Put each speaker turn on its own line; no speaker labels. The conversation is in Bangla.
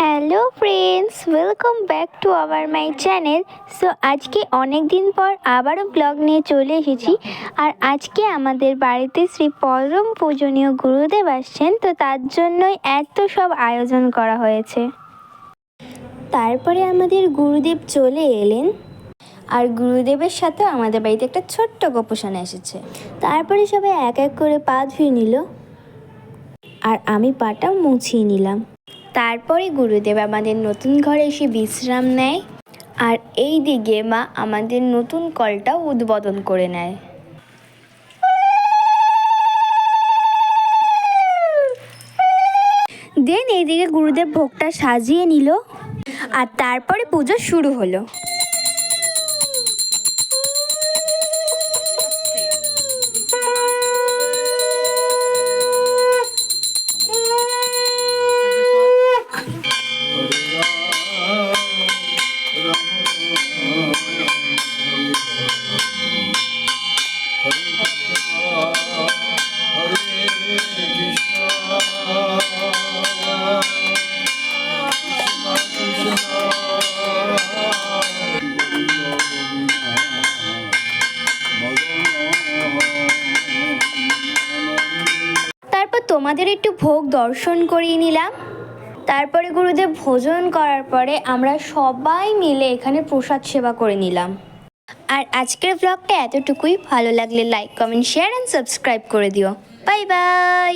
Hello friends, welcome back to our my channel. So আজকে অনেক দিন পর আবারও ব্লগ নিয়ে চলে এসেছি। আর আজকে আমাদের বাড়িতে শ্রী পরম পূজনীয় গুরুদেব আসছেন, তো তার জন্যই এত সব আয়োজন করা হয়েছে। তারপরে আমাদের গুরুদেব চলে এলেন, আর গুরুদেবের সাথে আমাদের বাড়িতে একটা ছোট্ট গোপোষণা এসেছে। তারপরে সবাই এক এক করে পা ধুয়ে নিল, আর আমি পাটা মুছিয়ে নিলাম। তারপরে গুরুদেব আমাদের নতুন ঘরে এসে বিশ্রাম নেয়, আর এই দিকে মা আমাদের নতুন কলটা উদ্বোধন করে নেয়। দেন এইদিকে গুরুদেব ভোগটা সাজিয়ে নিল, আর তারপরে পুজো শুরু হলো। তারপর তোমাদের একটু ভোগ দর্শন করিয়ে নিলাম। তারপরে গুরুদেব ভোজন করার পরে আমরা সবাই মিলে এখানে প্রসাদ সেবা করে নিলাম। আর আজকের ব্লগটা এতটুকুই। ভালো লাগলে like, comment, share and subscribe করে দিও। Bye bye.